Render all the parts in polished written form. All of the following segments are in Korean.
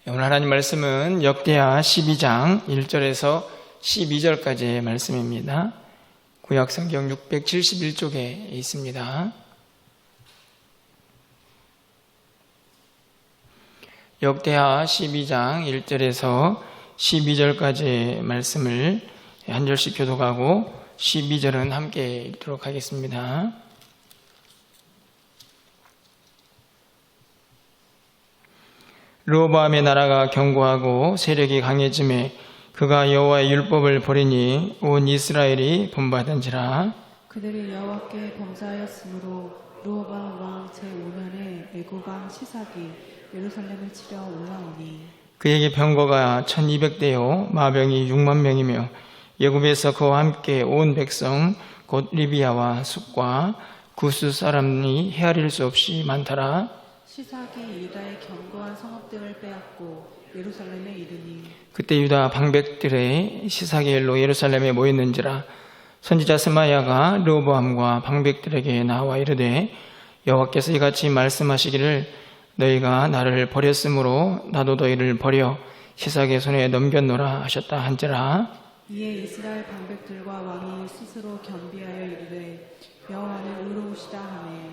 오늘 하나님 말씀은 역대하 12장 1절에서 12절까지의 말씀입니다. 구약성경 671쪽에 있습니다. 역대하 12장 1절에서 12절까지의 말씀을 한 절씩 교독하고 12절은 함께 읽도록 하겠습니다. 르호보암의 나라가 견고하고 세력이 강해짐에 그가 여호와의 율법을 버리니 온 이스라엘이 본받은지라. 그들이 여호와께 범죄하였으므로 르호보암 왕 제5년에 애굽 왕 시삭이 예루살렘을 치려 올라오니 그에게 병거가 1200대요 마병이 6만 명이며 애굽에서 그와 함께 온 백성 곧 리비아와 숫과 구스 사람이 헤아릴 수 없이 많더라. 시삭이 유다의 견고한 성읍들을 빼앗고 예루살렘에 이르니 그때 유다 방백들의 시삭의 일로 예루살렘에 모였는지라. 선지자 스마야가 르호보암과 방백들에게 나와 이르되 여호와께서 이같이 말씀하시기를 너희가 나를 버렸으므로 나도 너희를 버려 시삭의 손에 넘겼노라 하셨다 한지라. 이에 이스라엘 방백들과 왕이 스스로 겸비하여 이르되 여호와는 의로우시다 하매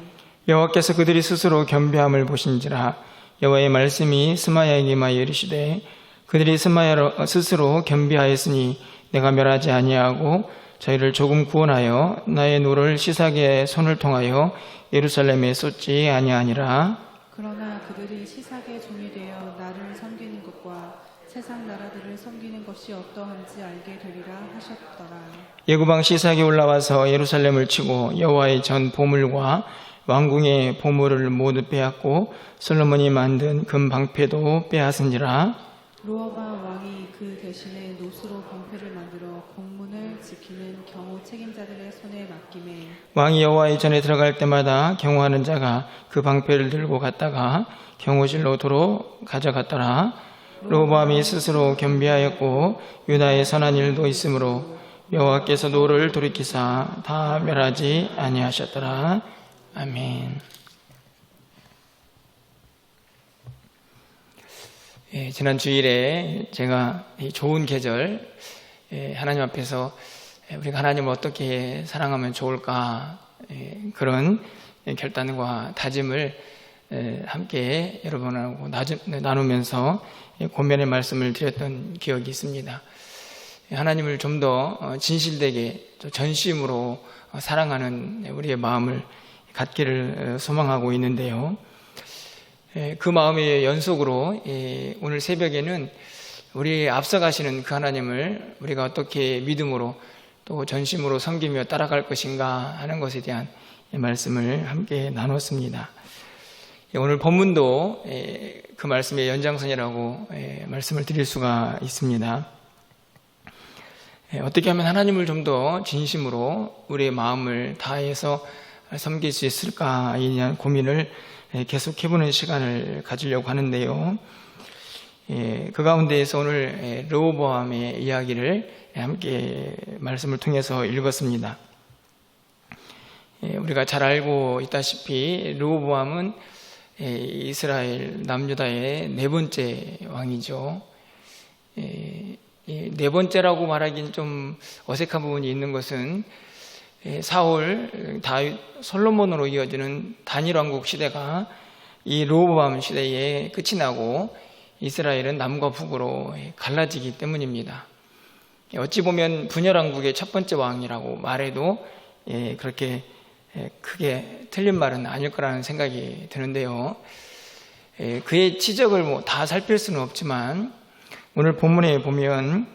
여호와께서 그들이 스스로 겸비함을 보신지라. 여호와의 말씀이 스마야에게 임하여 이르시되 그들이 스스로 겸비하였으니 내가 멸하지 아니하고 저희를 조금 구원하여 나의 노를 시삭의 손을 통하여 예루살렘에 쏟지 아니하니라. 그러나 그들이 시삭의 종이 되어 나를 섬기는 것과 세상 나라들을 섬기는 것이 어떠한지 알게 되리라 하셨더라. 애굽 왕 시삭이 올라와서 예루살렘을 치고 여호와의 전 보물과 왕궁의 보물을 모두 빼앗고 솔로몬이 만든 금 방패도 빼앗은지라. 르호보암 왕이 그 대신에 노수로 방패를 만들어 공문을 지키는 경호 책임자들의 손에 맡기매 왕이 여호와의 전에 들어갈 때마다 경호하는 자가 그 방패를 들고 갔다가 경호실로 도로 가져갔더라. 르호보암이 스스로 겸비하였고 유다의 선한 일도 있으므로 여호와께서 노를 돌이키사 다 멸하지 아니하셨더라. 아멘. 지난 주일에 제가 이 좋은 계절 하나님 앞에서 우리가 하나님을 어떻게 사랑하면 좋을까 그런 결단과 다짐을 함께 여러분하고 나누면서 고면의 말씀을 드렸던 기억이 있습니다. 하나님을 좀 더 진실되게 전심으로 사랑하는 우리의 마음을 갖기를 소망하고 있는데요. 그 마음의 연속으로 오늘 새벽에는 우리 앞서가시는 그 하나님을 우리가 어떻게 믿음으로 또 전심으로 섬기며 따라갈 것인가 하는 것에 대한 말씀을 함께 나눴습니다. 오늘 본문도 그 말씀의 연장선이라고 말씀을 드릴 수가 있습니다. 어떻게 하면 하나님을 좀 더 진심으로 우리의 마음을 다해서 섬길 수 있을까에 대한 고민을 계속 해보는 시간을 가지려고 하는데요. 그 가운데에서 오늘 르호보암의 이야기를 함께 말씀을 통해서 읽었습니다. 우리가 잘 알고 있다시피 르호보암은 이스라엘 남유다의 네 번째 왕이죠. 네 번째라고 말하기는 좀 어색한 부분이 있는 것은 사울, 다윗, 솔로몬으로 이어지는 단일왕국 시대가 이 르호보암 시대에 끝이 나고 이스라엘은 남과 북으로 갈라지기 때문입니다. 어찌 보면 분열왕국의 첫 번째 왕이라고 말해도 그렇게 크게 틀린 말은 아닐 거라는 생각이 드는데요. 그의 치적을 다 살필 수는 없지만 오늘 본문에 보면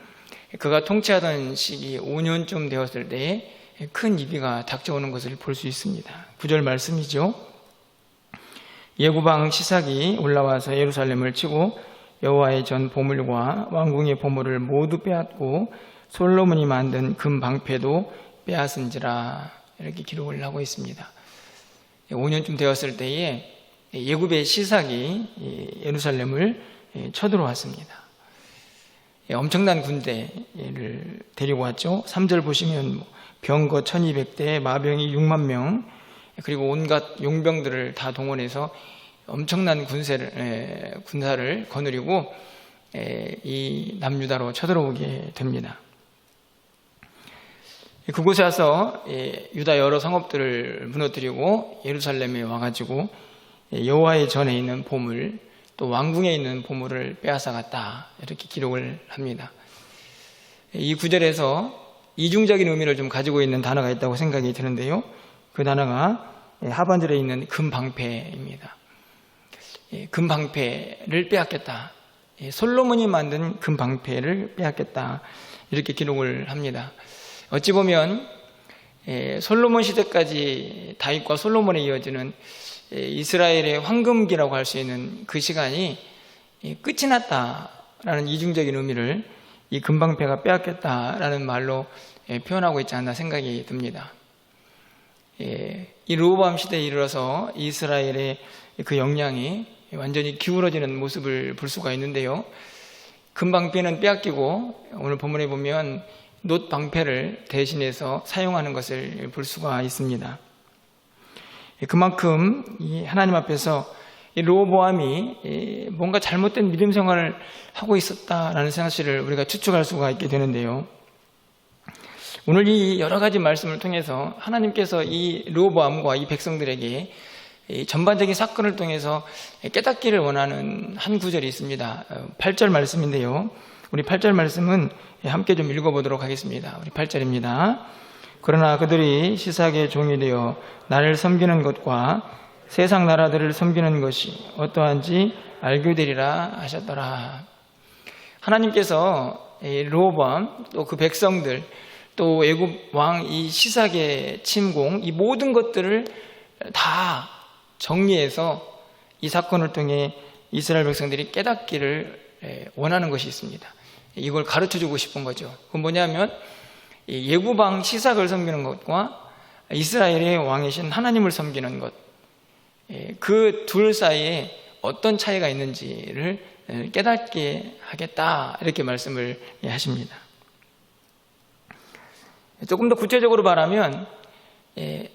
그가 통치하던 시기 5년쯤 되었을 때 큰 위기가 닥쳐오는 것을 볼 수 있습니다. 9절 말씀이죠. 애굽 왕 시삭이 올라와서 예루살렘을 치고 여호와의 전 보물과 왕궁의 보물을 모두 빼앗고 솔로몬이 만든 금 방패도 빼앗은지라 이렇게 기록을 하고 있습니다. 5년쯤 되었을 때에 애굽의 시삭이 예루살렘을 쳐들어왔습니다. 엄청난 군대를 데리고 왔죠. 3절 보시면 병거 1200대, 마병이 6만 명, 그리고 온갖 용병들을 다 동원해서 엄청난 군사를 거느리고 이 남유다로 쳐들어오게 됩니다. 그곳에 와서 유다 여러 성읍들을 무너뜨리고 예루살렘에 와가지고 여호와의 전에 있는 보물, 또 왕궁에 있는 보물을 빼앗아갔다, 이렇게 기록을 합니다. 이 구절에서 이중적인 의미를 좀 가지고 있는 단어가 있다고 생각이 드는데요, 그 단어가 하반절에 있는 금방패입니다. 금방패를 빼앗겠다, 솔로몬이 만든 금방패를 빼앗겠다, 이렇게 기록을 합니다. 어찌 보면 솔로몬 시대까지 다윗과 솔로몬에 이어지는 이스라엘의 황금기라고 할 수 있는 그 시간이 끝이 났다라는 이중적인 의미를 이 금방패가 빼앗겠다라는 말로 표현하고 있지 않나 생각이 듭니다. 이 르호보암 시대에 이르러서 이스라엘의 그 역량이 완전히 기울어지는 모습을 볼 수가 있는데요, 금방패는 빼앗기고 오늘 본문에 보면 놋방패를 대신해서 사용하는 것을 볼 수가 있습니다. 그만큼 이 하나님 앞에서 이 르호보암이 뭔가 잘못된 믿음 생활을 하고 있었다라는 사실을 우리가 추측할 수가 있게 되는데요, 오늘 이 여러 가지 말씀을 통해서 하나님께서 이 르호보암과 이 백성들에게 이 전반적인 사건을 통해서 깨닫기를 원하는 한 구절이 있습니다. 8절 말씀인데요, 우리 8절 말씀은 함께 좀 읽어보도록 하겠습니다. 우리 8절입니다. 그러나 그들이 시삭의 종이 되어 나를 섬기는 것과 세상 나라들을 섬기는 것이 어떠한지 알게 되리라 하셨더라. 하나님께서 르호보암, 또 그 백성들, 또 애굽 왕 이 시삭의 침공, 이 모든 것들을 다 정리해서 이 사건을 통해 이스라엘 백성들이 깨닫기를 원하는 것이 있습니다. 이걸 가르쳐주고 싶은 거죠. 그건 뭐냐면 애굽 왕 시삭을 섬기는 것과 이스라엘의 왕이신 하나님을 섬기는 것, 그 둘 사이에 어떤 차이가 있는지를 깨닫게 하겠다, 이렇게 말씀을 하십니다. 조금 더 구체적으로 말하면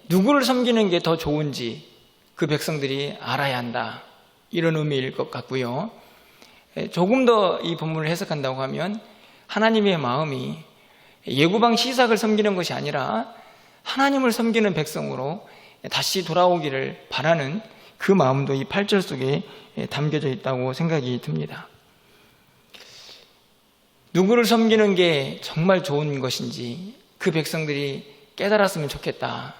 누구를 섬기는 게 더 좋은지 그 백성들이 알아야 한다, 이런 의미일 것 같고요. 조금 더 이 본문을 해석한다고 하면 하나님의 마음이 애굽 왕 시삭을 섬기는 것이 아니라 하나님을 섬기는 백성으로 다시 돌아오기를 바라는 그 마음도 이 8절 속에 담겨져 있다고 생각이 듭니다. 누구를 섬기는 게 정말 좋은 것인지 그 백성들이 깨달았으면 좋겠다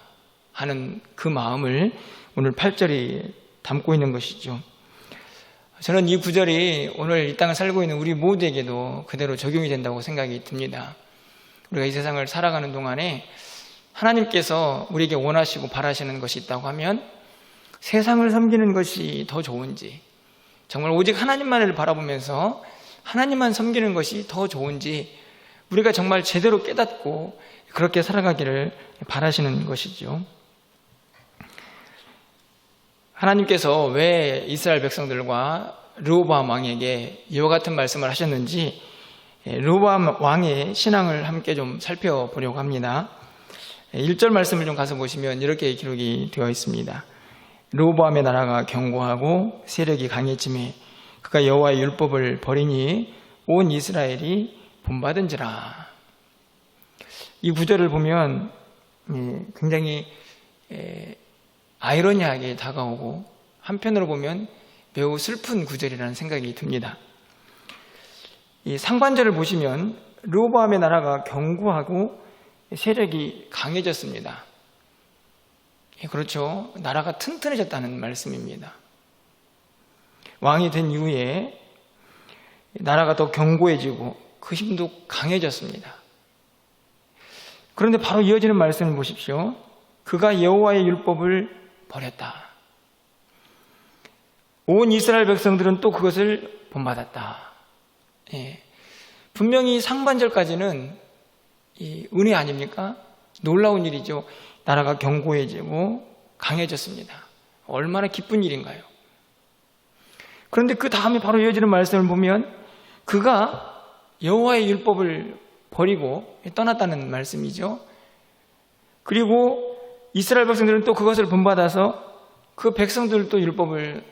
하는 그 마음을 오늘 8절이 담고 있는 것이죠. 저는 이 구절이 오늘 이 땅을 살고 있는 우리 모두에게도 그대로 적용이 된다고 생각이 듭니다. 우리가 이 세상을 살아가는 동안에 하나님께서 우리에게 원하시고 바라시는 것이 있다고 하면 세상을 섬기는 것이 더 좋은지, 정말 오직 하나님만을 바라보면서 하나님만 섬기는 것이 더 좋은지 우리가 정말 제대로 깨닫고 그렇게 살아가기를 바라시는 것이죠. 하나님께서 왜 이스라엘 백성들과 르호보암 왕에게 이와 같은 말씀을 하셨는지 르호보암 왕의 신앙을 함께 좀 살펴보려고 합니다. 1절 말씀을 좀 가서 보시면 이렇게 기록이 되어 있습니다. 르호보암의 나라가 견고하고 세력이 강해짐에 그가 여호와의 율법을 버리니 온 이스라엘이 본받은지라. 이 구절을 보면 굉장히 아이러니하게 다가오고 한편으로 보면 매우 슬픈 구절이라는 생각이 듭니다. 이 상반절을 보시면 르호보암의 나라가 견고하고 세력이 강해졌습니다. 그렇죠. 나라가 튼튼해졌다는 말씀입니다. 왕이 된 이후에 나라가 더 견고해지고 그 힘도 강해졌습니다. 그런데 바로 이어지는 말씀을 보십시오. 그가 여호와의 율법을 버렸다. 온 이스라엘 백성들은 또 그것을 본받았다. 분명히 상반절까지는 이 은혜 아닙니까? 놀라운 일이죠. 나라가 견고해지고 강해졌습니다. 얼마나 기쁜 일인가요? 그런데 그 다음에 바로 이어지는 말씀을 보면 그가 여호와의 율법을 버리고 떠났다는 말씀이죠. 그리고 이스라엘 백성들은 또 그것을 본받아서 그 백성들도 율법을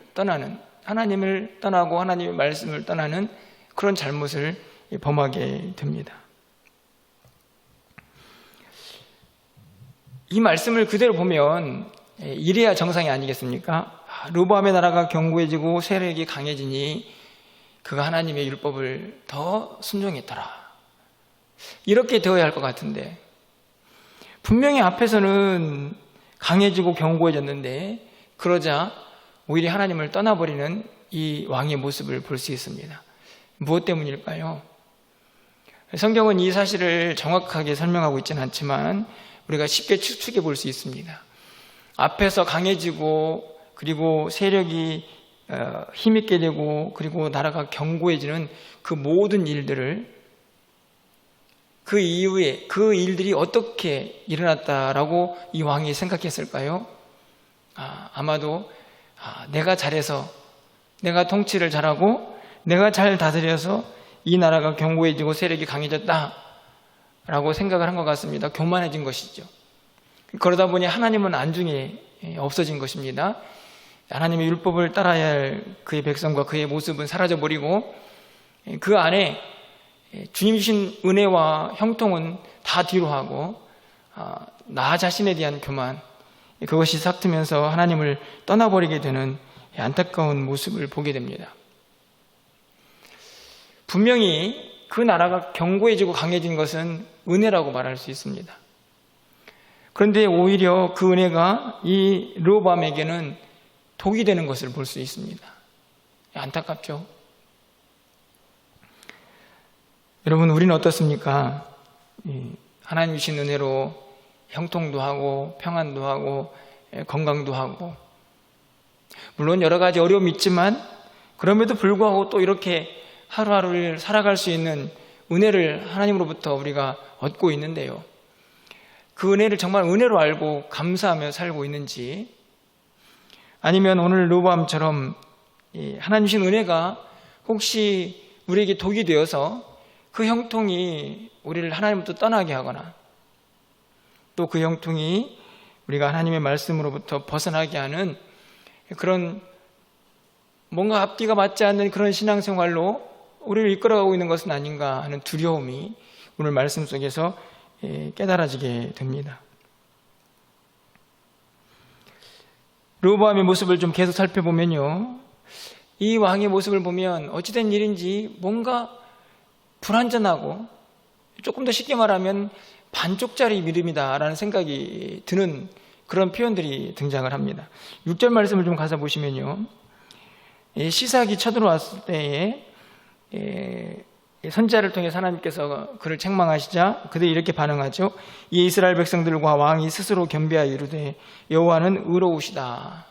하나님을 떠나고 하나님의 말씀을 떠나는 그런 잘못을 범하게 됩니다. 이 말씀을 그대로 보면 이래야 정상이 아니겠습니까? 르호보암의 나라가 견고해지고 세력이 강해지니 그가 하나님의 율법을 더 순종했더라. 이렇게 되어야 할 것 같은데 분명히 앞에서는 강해지고 견고해졌는데 그러자 오히려 하나님을 떠나버리는 이 왕의 모습을 볼 수 있습니다. 무엇 때문일까요? 성경은 이 사실을 정확하게 설명하고 있지는 않지만 우리가 쉽게 추측해 볼 수 있습니다. 앞에서 강해지고 그리고 세력이 힘있게 되고 그리고 나라가 견고해지는 그 모든 일들을 그 이후에 그 일들이 어떻게 일어났다라고 이 왕이 생각했을까요? 아마도 내가 잘해서 내가 통치를 잘하고 내가 잘 다스려서 이 나라가 견고해지고 세력이 강해졌다 라고 생각을 한 것 같습니다. 교만해진 것이죠. 그러다 보니 하나님은 안중에 없어진 것입니다. 하나님의 율법을 따라야 할 그의 백성과 그의 모습은 사라져버리고 그 안에 주님 주신 은혜와 형통은 다 뒤로 하고 나 자신에 대한 교만, 그것이 싹트면서 하나님을 떠나버리게 되는 안타까운 모습을 보게 됩니다. 분명히 그 나라가 견고해지고 강해진 것은 은혜라고 말할 수 있습니다. 그런데 오히려 그 은혜가 이 르호보암에게는 독이 되는 것을 볼 수 있습니다. 안타깝죠? 여러분, 우리는 어떻습니까? 하나님 주신 은혜로 형통도 하고 평안도 하고 건강도 하고 물론 여러 가지 어려움이 있지만 그럼에도 불구하고 또 이렇게 하루하루를 살아갈 수 있는 은혜를 하나님으로부터 우리가 얻고 있는데요. 그 은혜를 정말 은혜로 알고 감사하며 살고 있는지, 아니면 오늘 르호보암처럼 하나님 주신 은혜가 혹시 우리에게 독이 되어서 그 형통이 우리를 하나님부터 떠나게 하거나 또 그 형통이 우리가 하나님의 말씀으로부터 벗어나게 하는 그런 뭔가 앞뒤가 맞지 않는 그런 신앙생활로 우리를 이끌어가고 있는 것은 아닌가 하는 두려움이 오늘 말씀 속에서 깨달아지게 됩니다. 르호보암의 모습을 좀 계속 살펴보면요, 이 왕의 모습을 보면 어찌된 일인지 뭔가 불완전하고 조금 더 쉽게 말하면 반쪽짜리 믿음이다라는 생각이 드는 그런 표현들이 등장을 합니다. 6절 말씀을 좀 가서 보시면요, 시삭이 쳐들어왔을 때에 선지자를 통해 하나님께서 그를 책망하시자 그들이 이렇게 반응하죠. 이 이스라엘 백성들과 왕이 스스로 겸비하여 이르되 여호와는 의로우시다.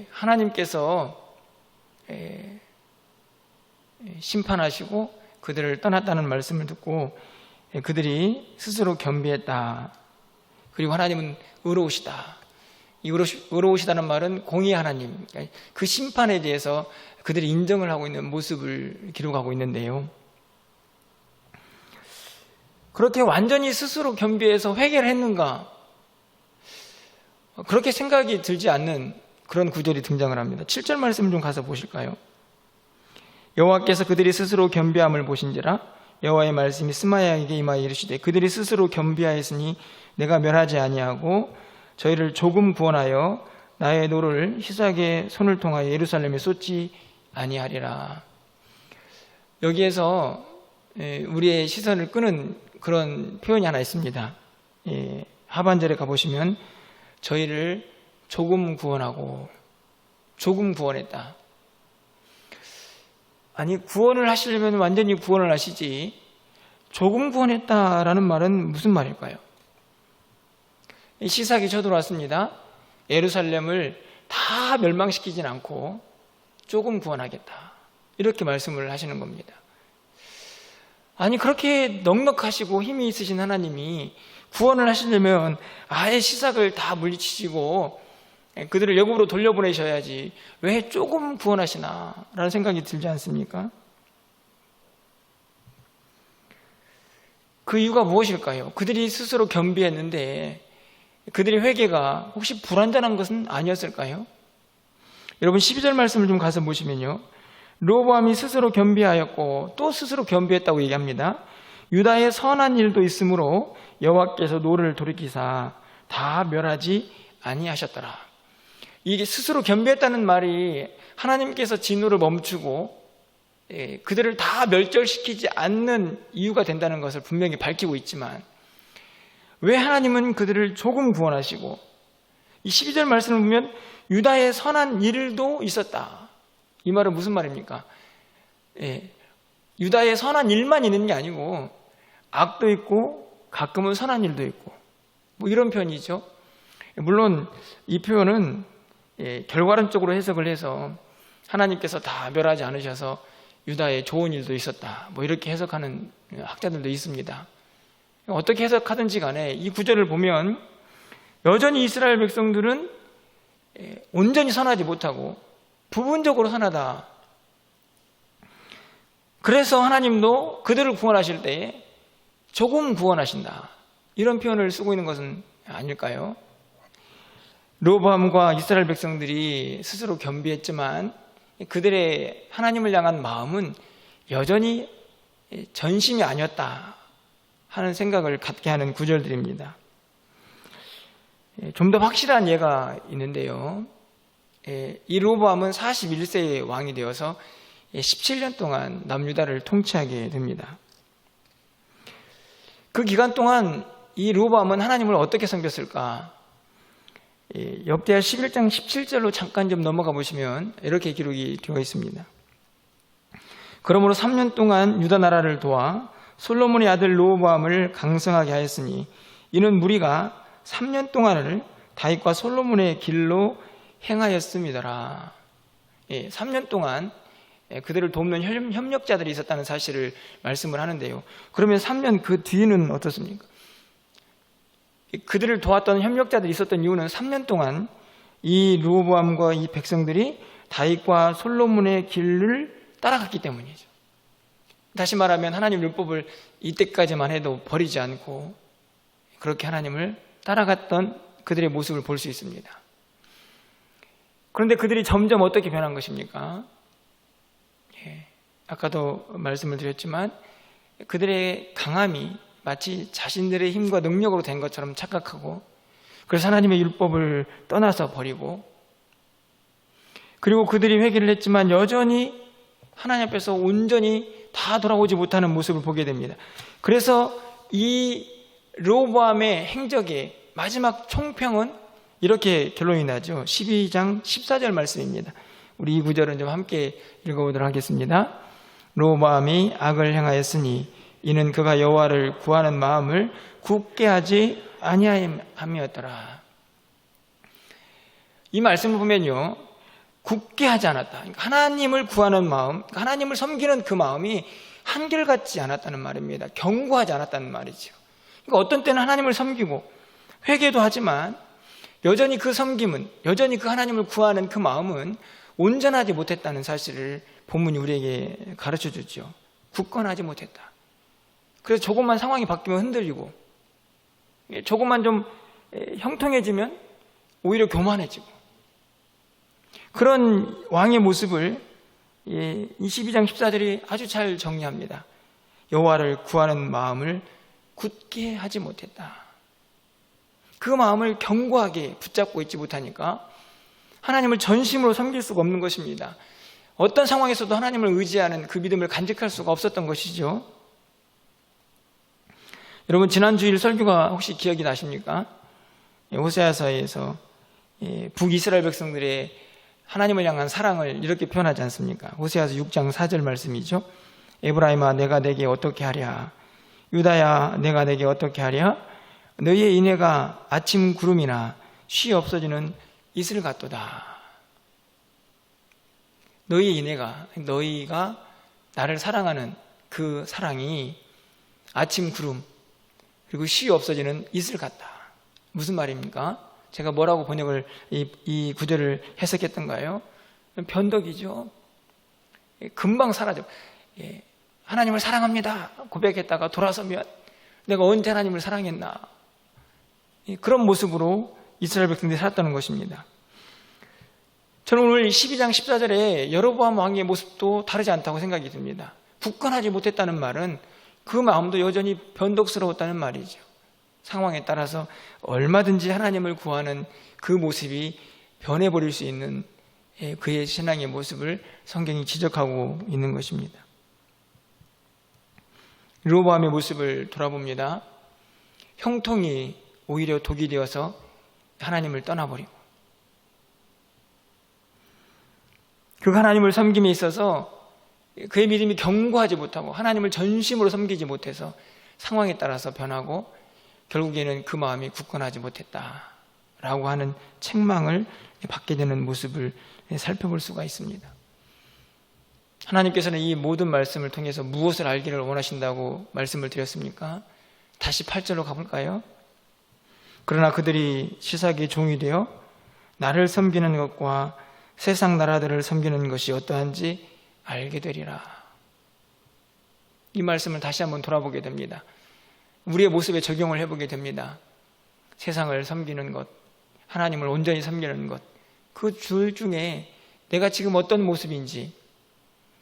하나님께서 심판하시고 그들을 떠났다는 말씀을 듣고 그들이 스스로 겸비했다. 그리고 하나님은 의로우시다. 이 의로우시다는 말은 공의 하나님, 그 심판에 대해서 그들이 인정을 하고 있는 모습을 기록하고 있는데요. 그렇게 완전히 스스로 겸비해서 회개를 했는가? 그렇게 생각이 들지 않는 그런 구절이 등장을 합니다. 7절 말씀 좀 가서 보실까요? 여호와께서 그들이 스스로 겸비함을 보신지라 여호와의 말씀이 스마야에게 임하여 이르시되 그들이 스스로 겸비하였으니 내가 멸하지 아니하고 저희를 조금 구원하여 나의 노를 시삭의 손을 통하여 예루살렘에 쏟지 아니하리라. 여기에서 우리의 시선을 끄는 그런 표현이 하나 있습니다. 하반절에 가보시면 저희를 조금 구원하고 조금 구원했다. 아니, 구원을 하시려면 완전히 구원을 하시지 조금 구원했다라는 말은 무슨 말일까요? 시삭이 쳐들어왔습니다. 예루살렘을 다 멸망시키진 않고 조금 구원하겠다, 이렇게 말씀을 하시는 겁니다. 아니, 그렇게 넉넉하시고 힘이 있으신 하나님이 구원을 하시려면 아예 시삭을 다 물리치시고 그들을 애굽으로 돌려보내셔야지 왜 조금 구원하시나 라는 생각이 들지 않습니까? 그 이유가 무엇일까요? 그들이 스스로 겸비했는데 그들의 회개가 혹시 불완전한 것은 아니었을까요? 여러분 12절 말씀을 좀 가서 보시면요, 르호보암이 스스로 겸비하였고 또 스스로 겸비했다고 얘기합니다. 유다의 선한 일도 있으므로 여호와께서 노를 돌이키사 다 멸하지 아니하셨더라. 이게 스스로 겸비했다는 말이 하나님께서 진노를 멈추고 그들을 다 멸절시키지 않는 이유가 된다는 것을 분명히 밝히고 있지만, 왜 하나님은 그들을 조금 구원하시고, 이 12절 말씀을 보면 유다의 선한 일도 있었다. 이 말은 무슨 말입니까? 유다의 선한 일만 있는 게 아니고 악도 있고 가끔은 선한 일도 있고, 뭐 이런 표현이죠. 물론 이 표현은 결과론적으로 해석을 해서 하나님께서 다 멸하지 않으셔서 유다에 좋은 일도 있었다, 뭐 이렇게 해석하는 학자들도 있습니다. 어떻게 해석하든지 간에 이 구절을 보면 여전히 이스라엘 백성들은 온전히 선하지 못하고 부분적으로 선하다. 그래서 하나님도 그들을 구원하실 때에 조금 구원하신다, 이런 표현을 쓰고 있는 것은 아닐까요? 르호보암과 이스라엘 백성들이 스스로 겸비했지만 그들의 하나님을 향한 마음은 여전히 전심이 아니었다 하는 생각을 갖게 하는 구절들입니다. 좀 더 확실한 예가 있는데요, 이 르호보암은 41세의 왕이 되어서 17년 동안 남유다를 통치하게 됩니다. 그 기간 동안 이 르호보암은 하나님을 어떻게 섬겼을까? 역대하 11장 17절로 잠깐 좀 넘어가 보시면 이렇게 기록이 되어 있습니다. 그러므로 3년 동안 유다 나라를 도와 솔로몬의 아들 르호보암을 강성하게 하였으니 이는 무리가 3년 동안을 다윗과 솔로몬의 길로 행하였음이더라. 3년 동안 그들을 돕는 협력자들이 있었다는 사실을 말씀을 하는데요. 그러면 3년 그 뒤는 어떻습니까? 그들을 도왔던 협력자들이 있었던 이유는 3년 동안 이 르호보암과 이 백성들이 다윗과 솔로몬의 길을 따라갔기 때문이죠. 다시 말하면 하나님 율법을 이때까지만 해도 버리지 않고 그렇게 하나님을 따라갔던 그들의 모습을 볼 수 있습니다. 그런데 그들이 점점 어떻게 변한 것입니까? 아까도 말씀을 드렸지만 그들의 강함이 마치 자신들의 힘과 능력으로 된 것처럼 착각하고, 그래서 하나님의 율법을 떠나서 버리고, 그리고 그들이 회개를 했지만 여전히 하나님 앞에서 온전히 다 돌아오지 못하는 모습을 보게 됩니다. 그래서 이 르호보암의 행적의 마지막 총평은 이렇게 결론이 나죠. 12장 14절 말씀입니다. 우리 이 구절은 좀 함께 읽어보도록 하겠습니다. 르호보암이 악을 행하였으니 이는 그가 여호와를 구하는 마음을 굳게 하지 아니함이었더라. 이 말씀을 보면요, 굳게 하지 않았다. 그러니까 하나님을 구하는 마음, 하나님을 섬기는 그 마음이 한결같지 않았다는 말입니다. 견고하지 않았다는 말이죠. 그러니까 어떤 때는 하나님을 섬기고 회개도 하지만 여전히 그 섬김은, 여전히 그 하나님을 구하는 그 마음은 온전하지 못했다는 사실을 본문이 우리에게 가르쳐 주죠. 굳건하지 못했다. 그래서 조금만 상황이 바뀌면 흔들리고, 조금만 좀 형통해지면 오히려 교만해지고, 그런 왕의 모습을 이 12장 14절이 아주 잘 정리합니다. 여호와를 구하는 마음을 굳게 하지 못했다. 그 마음을 견고하게 붙잡고 있지 못하니까 하나님을 전심으로 섬길 수가 없는 것입니다. 어떤 상황에서도 하나님을 의지하는 그 믿음을 간직할 수가 없었던 것이죠. 여러분, 지난 주일 설교가 혹시 기억이 나십니까? 호세아서에서 북이스라엘 백성들의 하나님을 향한 사랑을 이렇게 표현하지 않습니까? 호세아서 6장 4절 말씀이죠. 에브라임아, 내가 내게 어떻게 하랴? 유다야, 내가 내게 어떻게 하랴? 너희의 인애가 아침 구름이나 쉬 없어지는 이슬 같도다. 너희의 인애가, 너희가 나를 사랑하는 그 사랑이 아침 구름 그리고 쉬 없어지는 이슬 같다. 무슨 말입니까? 제가 뭐라고 번역을 이 구절을 해석했던가요? 변덕이죠. 금방 사라져. 하나님을 사랑합니다 고백했다가 돌아서면 내가 언제 하나님을 사랑했나, 그런 모습으로 이스라엘 백성들이 살았다는 것입니다. 저는 오늘 12장 14절에 여로보암 왕의 모습도 다르지 않다고 생각이 듭니다. 굳건하지 못했다는 말은 그 마음도 여전히 변덕스러웠다는 말이죠. 상황에 따라서 얼마든지 하나님을 구하는 그 모습이 변해버릴 수 있는 그의 신앙의 모습을 성경이 지적하고 있는 것입니다. 여로보암의 모습을 돌아봅니다. 형통이 오히려 독이 되어서 하나님을 떠나버리고, 그 하나님을 섬김에 있어서 그의 믿음이 견고하지 못하고 하나님을 전심으로 섬기지 못해서 상황에 따라서 변하고 결국에는 그 마음이 굳건하지 못했다라고 하는 책망을 받게 되는 모습을 살펴볼 수가 있습니다. 하나님께서는 이 모든 말씀을 통해서 무엇을 알기를 원하신다고 말씀을 드렸습니까? 다시 8절로 가볼까요? 그러나 그들이 시삭의 종이 되어 나를 섬기는 것과 세상 나라들을 섬기는 것이 어떠한지 알게 되리라. 이 말씀을 다시 한번 돌아보게 됩니다. 우리의 모습에 적용을 해보게 됩니다. 세상을 섬기는 것, 하나님을 온전히 섬기는 것, 그 둘 중에 내가 지금 어떤 모습인지,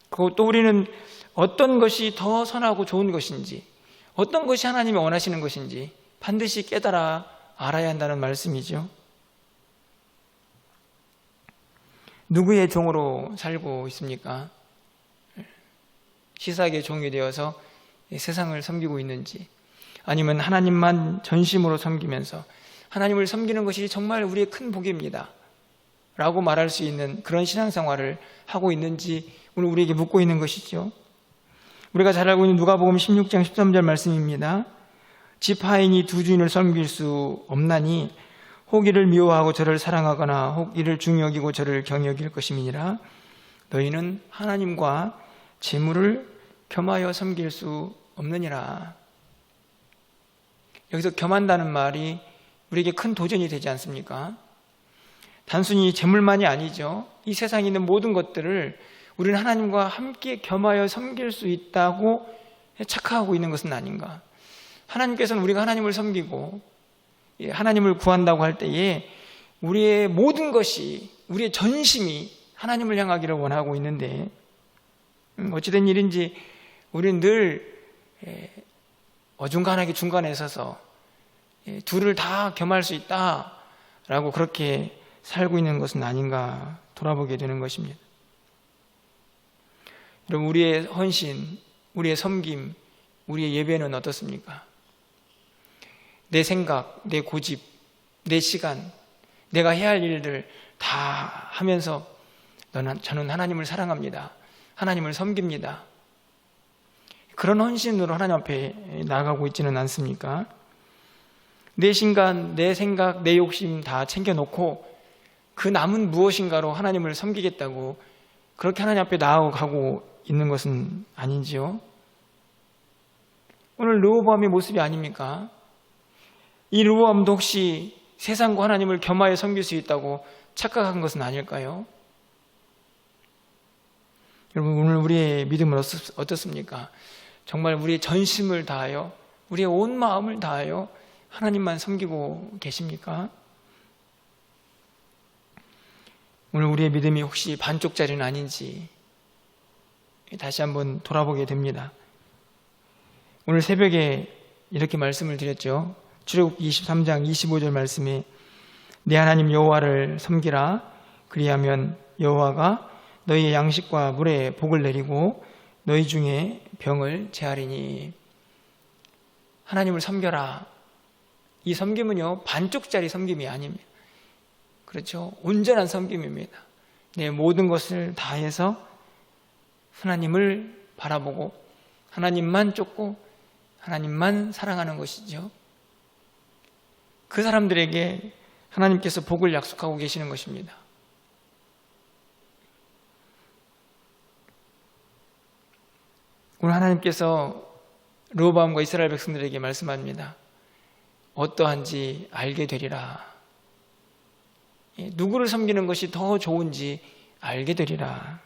그리고 또 우리는 어떤 것이 더 선하고 좋은 것인지, 어떤 것이 하나님이 원하시는 것인지 반드시 깨달아 알아야 한다는 말씀이죠. 누구의 종으로 살고 있습니까? 시삭의 종이 되어서 세상을 섬기고 있는지, 아니면 하나님만 전심으로 섬기면서 하나님을 섬기는 것이 정말 우리의 큰 복입니다 라고 말할 수 있는 그런 신앙생활을 하고 있는지 오늘 우리에게 묻고 있는 것이죠. 우리가 잘 알고 있는 누가복음 16장 13절 말씀입니다. 집 하인이 두 주인을 섬길 수 없나니 혹 이를 미워하고 저를 사랑하거나 혹 이를 중히 여기고 저를 경히 여길 것임이니라. 너희는 하나님과 재물을 겸하여 섬길 수 없느니라. 여기서 겸한다는 말이 우리에게 큰 도전이 되지 않습니까? 단순히 재물만이 아니죠. 이 세상에 있는 모든 것들을 우리는 하나님과 함께 겸하여 섬길 수 있다고 착각하고 있는 것은 아닌가. 하나님께서는 우리가 하나님을 섬기고 하나님을 구한다고 할 때에 우리의 모든 것이, 우리의 전심이 하나님을 향하기를 원하고 있는데, 어찌된 일인지 우리는 늘 어중간하게 중간에 서서 둘을 다 겸할 수 있다라고 그렇게 살고 있는 것은 아닌가 돌아보게 되는 것입니다. 여러분, 우리의 헌신, 우리의 섬김, 우리의 예배는 어떻습니까? 내 생각, 내 고집, 내 시간, 내가 해야 할 일들 다 하면서 저는 하나님을 사랑합니다, 하나님을 섬깁니다, 그런 헌신으로 하나님 앞에 나아가고 있지는 않습니까? 내 시간, 내 생각, 내 욕심 다 챙겨놓고 그 남은 무엇인가로 하나님을 섬기겠다고 그렇게 하나님 앞에 나아가고 있는 것은 아닌지요? 오늘 르호보암의 모습이 아닙니까? 이 르호보암도 혹시 세상과 하나님을 겸하여 섬길 수 있다고 착각한 것은 아닐까요? 여러분, 오늘 우리의 믿음은 어떻습니까? 정말 우리의 전심을 다하여, 우리의 온 마음을 다하여 하나님만 섬기고 계십니까? 오늘 우리의 믿음이 혹시 반쪽짜리는 아닌지 다시 한번 돌아보게 됩니다. 오늘 새벽에 이렇게 말씀을 드렸죠. 출애굽기 23장 25절 말씀에 내 하나님 여호와를 섬기라. 그리하면 여호와가 너희의 양식과 물에 복을 내리고 너희 중에 병을 제하리니. 하나님을 섬겨라. 이 섬김은요, 반쪽짜리 섬김이 아닙니다. 그렇죠? 온전한 섬김입니다. 내 모든 것을 다해서 하나님을 바라보고 하나님만 쫓고 하나님만 사랑하는 것이죠. 그 사람들에게 하나님께서 복을 약속하고 계시는 것입니다. 오늘 하나님께서 르호보암과 이스라엘 백성들에게 말씀합니다. 어떠한지 알게 되리라. 누구를 섬기는 것이 더 좋은지 알게 되리라.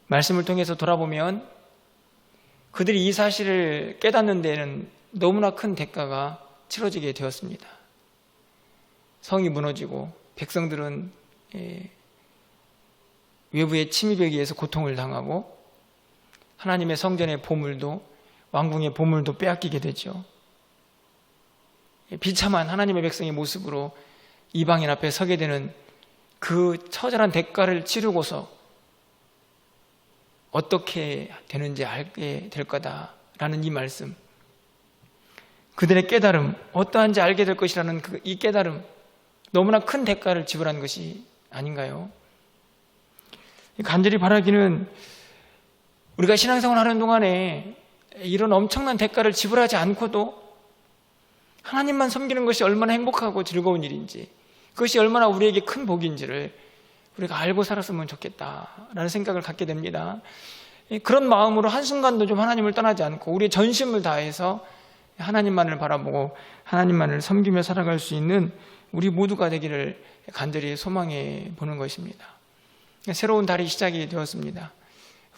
말씀을 통해서 돌아보면 그들이 이 사실을 깨닫는 데에는 너무나 큰 대가가 치러지게 되었습니다. 성이 무너지고 백성들은 외부의 침입에 의해서 고통을 당하고 하나님의 성전의 보물도 왕궁의 보물도 빼앗기게 되죠. 비참한 하나님의 백성의 모습으로 이방인 앞에 서게 되는 그 처절한 대가를 치르고서 어떻게 되는지 알게 될 거다라는 이 말씀, 그들의 깨달음, 어떠한지 알게 될 것이라는 이 깨달음, 너무나 큰 대가를 지불한 것이 아닌가요? 간절히 바라기는 우리가 신앙생활 하는 동안에 이런 엄청난 대가를 지불하지 않고도 하나님만 섬기는 것이 얼마나 행복하고 즐거운 일인지, 그것이 얼마나 우리에게 큰 복인지를 우리가 알고 살았으면 좋겠다라는 생각을 갖게 됩니다. 그런 마음으로 한순간도 좀 하나님을 떠나지 않고 우리의 전심을 다해서 하나님만을 바라보고 하나님만을 섬기며 살아갈 수 있는 우리 모두가 되기를 간절히 소망해 보는 것입니다. 새로운 달이 시작이 되었습니다.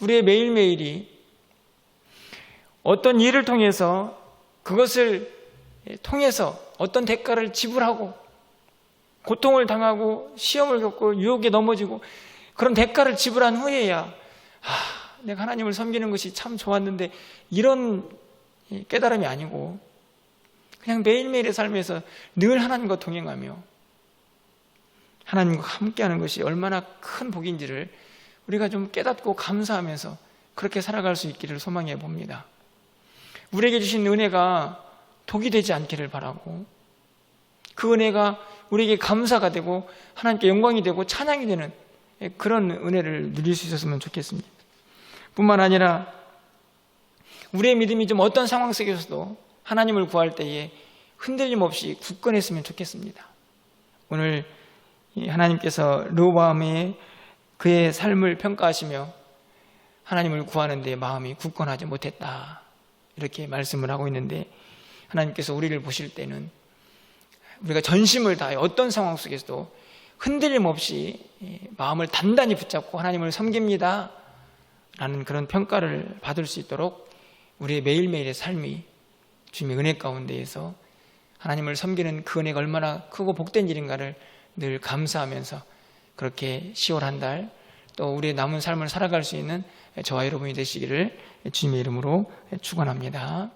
우리의 매일매일이 어떤 일을 통해서, 그것을 통해서 어떤 대가를 지불하고 고통을 당하고 시험을 겪고 유혹에 넘어지고 그런 대가를 지불한 후에야 내가 하나님을 섬기는 것이 참 좋았는데, 이런 깨달음이 아니고 그냥 매일매일의 삶에서 늘 하나님과 동행하며 하나님과 함께하는 것이 얼마나 큰 복인지를 우리가 좀 깨닫고 감사하면서 그렇게 살아갈 수 있기를 소망해 봅니다. 우리에게 주신 은혜가 독이 되지 않기를 바라고, 그 은혜가 우리에게 감사가 되고 하나님께 영광이 되고 찬양이 되는 그런 은혜를 누릴 수 있었으면 좋겠습니다. 뿐만 아니라 우리의 믿음이 좀 어떤 상황 속에서도 하나님을 구할 때에 흔들림 없이 굳건했으면 좋겠습니다. 오늘 하나님께서 르호보암의 그의 삶을 평가하시며 하나님을 구하는 데 마음이 굳건하지 못했다, 이렇게 말씀을 하고 있는데, 하나님께서 우리를 보실 때는 우리가 전심을 다해 어떤 상황 속에서도 흔들림 없이 마음을 단단히 붙잡고 하나님을 섬깁니다 라는 그런 평가를 받을 수 있도록 우리의 매일매일의 삶이 주님의 은혜 가운데에서 하나님을 섬기는 그 은혜가 얼마나 크고 복된 일인가를 늘 감사하면서 그렇게 10월 한 달 또 우리의 남은 삶을 살아갈 수 있는 저와 여러분이 되시기를 주님의 이름으로 축원합니다.